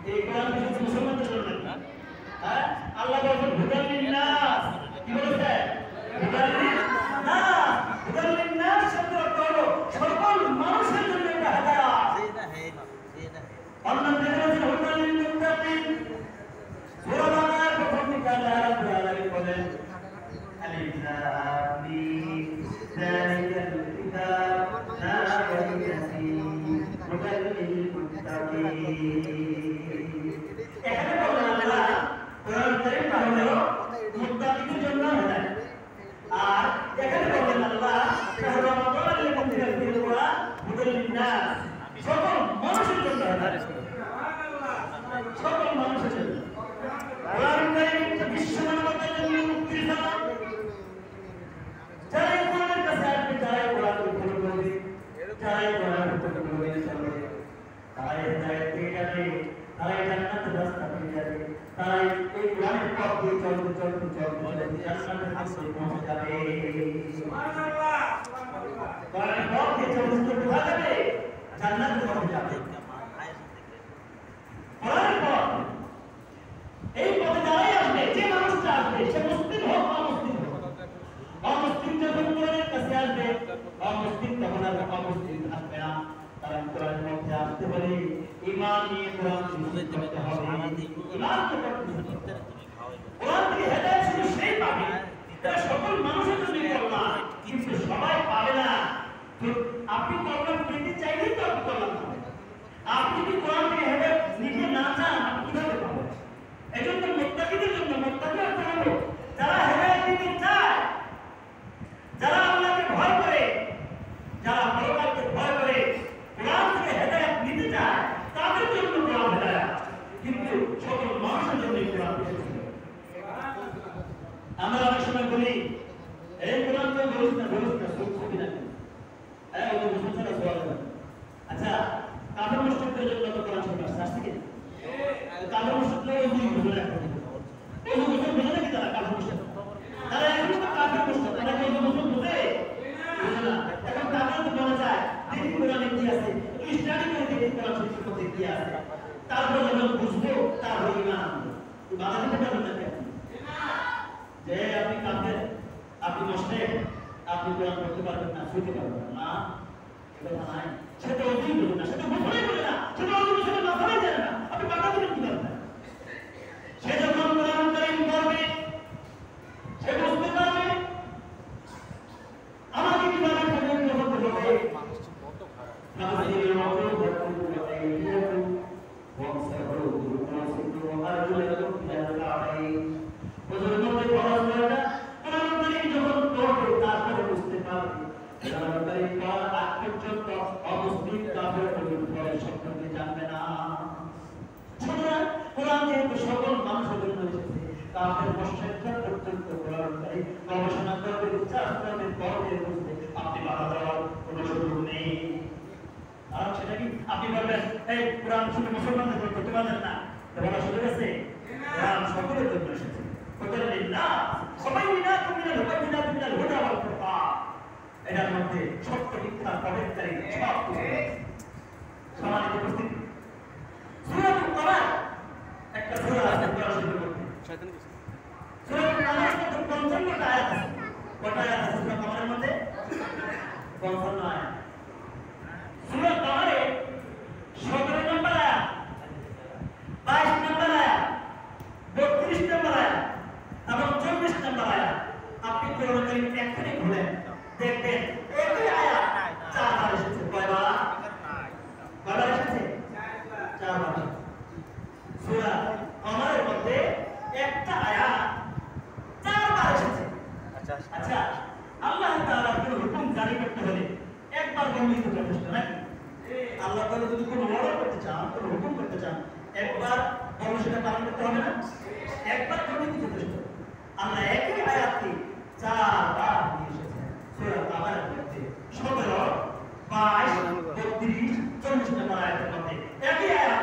এই কোরআন কিছু মুসলমানদের জন্য না। হ্যাঁ আল্লাহ বলেন হুদাল লিন্নাস, কি বলেছে? হুদাল লিন্নাস, হুদাল লিন্নাস শব্দ অর্থ হলো সকল মানুষের জন্য এটা হেদায়েত। অন্য দেখেন হুদাল লিল-মুত্তাকিন, সূরা বাকারার প্রথম দিকে আল্লাহ রাব্বুল আলামিন বলেন আলিফ লাম মিম যালিকাল কিতাব লা রাইবা ফীহি হুদাল লিল-মুত্তাকিন। এখানে বলেন আল্লাহ কোরআন কারীমটা হলো মুত্তাকিদের জন্য হেদায়েত। আর এখানে বলেন আল্লাহ শাহরু রমাদান আল্লাযী উনজিলা ফীহিল কুরআন হুদাল লিন-নাস, সকল মানুষের জন্য হেদায়েত। সকল মানুষের জন্য কোরআন কারীম বিশ্ব মানবতার জন্য মুক্তির সালাম। যারা কোরআনের কাছে আসবে, যারা কোরআন ফলো করবে, যারা কোরআন ফলো করবে চলবে, তারা হেদায়েত পেয়ে যাবে, তারা জান্নাতের রাস্তা পেয়ে যাবে, তারা এই কোরআনের পথ দিয়ে চলতে চলতে চলতে জান্নাতের কাছে পৌঁছে যাবে। সুবহানাল্লাহ। কোরআনের পথ দিয়ে চলতে চলতে যাবে, জান্নাতের পথে যাবে। কোরআনের পথ, এই পথে যারাই আসবে, যে মানুষটা আসবে, সে মুসলিম হোক অমুসলিম হোক, অমুসলিম যখন কোরআনের কাছে আসবে, অমুসলিম তখন আর অমুসলিম আসবে না। কারণ কোরআনের মধ্যে আসতে হলে ঈমান নিয়ে কোরআন বুঝতে হবে। ঈমান করতে হবে। কোরআন থেকে হেদায়েত শুধু সেই পাবে, এটা সকল মানুষের জন্য কল্যাণ, কিন্তু সবাই পাবে না। তো আপনি কল্যাণ পেতে চাইলেই তো আপনি কল্যাণ পাবেন। আপনি যদি কোরআন থেকে হেদায়েত নিতে না চান, আপনি কিভাবে পাবেন? এজন্য মুত্তাকিদের জন্য, মুত্তাকি অর্থ হলো যারা হেদায়েত নিতে চায়, যারা আল্লাহকে ভয় করে, যারা পরকালকে ভয় করে, কোরআন থেকে হেদায়েত নিতে চায়, তাদের জন্য কোরআন হেদায়েত। কিন্তু সকল মানুষের জন্য কোরআন এসেছে। আমরা অনেক সময় বলি এই কোরআন তো বলিস না সত্যি না, হ্যাঁ ওই মুসলমানরা বলে। আচ্ছা কাফের মুশরিকদের জন্য তো কোরআন শরীফ আসছে কি? কাফের মুশরিকরা ওই বুঝে রাখে, ওই বুঝে নাকি তারা কাফের মুশরিক? তারা এখন তো কাফের মুশরিক, তারা কি মুসলমান বুঝে? বুঝে না। এখন তাদের তো বলা যায় দেখি কোরআনে কি আছে, স্টাডি করে দেখি কোরআন শরীফের মধ্যে কি আছে, তারপর যখন বুঝবো তারপর ঈমান আনবো। বাধা দিতে পারবেন না কেন? যে আপনি কাফের, আপনি মুশরিক, আপনি কোরআন পড়তে পারবেন না, শুনতে পারবেন না, এটা নাই। সেটা ওই বলুন না, সেটা বুঝলেই বলে না, সেটা ওই মুসলমান মাথায় যায় না, আপনি বাধা দিতে কি পারবেন? সে যখন কোরআন কারীম পড়বে, সে বুঝতে পারবে আমাকে কিভাবে পবিত্র হতে হবে। গবেষণা করবে, বিচার করবে, পরে বুঝবে আপনি বাধা দেওয়ার কোনো সুযোগ নেই। আর সেটা কি আপনি বলবেন এই কোরআন শুনে মুসলমানদের করতে পারবেন না, বলার সুযোগ আছে? কোরআন সকলের জন্য এসেছে। সবাই মিনা তুমি না ঢোকা মিনা তুমি না ঢোকা বলতে এটার মধ্যে সত্য মিথ্যা প্রভেদকারী সব কিছু সমাজে উপস্থিত। সূরাতুল কমার একটা সূরা আছে কোরআন শরীফের মধ্যে। সূরাতুল কমার মধ্যে 55টা আয়াত আছে। কয়টা আয়াত আছে সূরা কমারের মধ্যে? 55 আয়াত। সূরা কমারে 17 নম্বর আয়াত, 22 নম্বর আয়াত, 32 নম্বর আয়াত এবং 24 নম্বর আয়াত। আপনি কোরআন কারীম এক্ষুনি খুলেন, দেখবেন একই আয়াত চারবার এসেছে। কয়বার? কয়বার এসেছে? চারবার। সূরা কমারের মধ্যে একটা আয়াত চারবার এসেছে। আচ্ছা আল্লাহ তাআলা কোনো হুকুম জারি করতে হলে একবার বললেই তো যথেষ্ট নাকি? আল্লাহ তাআলা যদি কোনো অর্ডার করতে চান, কোনো হুকুম করতে চান, একবার বলে সেটা পালন করতে হবে না? একবার বললেই যথেষ্ট। আল্লাহ একই আয়াতকে চারবার নিয়ে এসেছেন সূরা কমারের মধ্যে। 17, 22, 32, 24 নম্বর আয়াতের মধ্যে একই আয়াত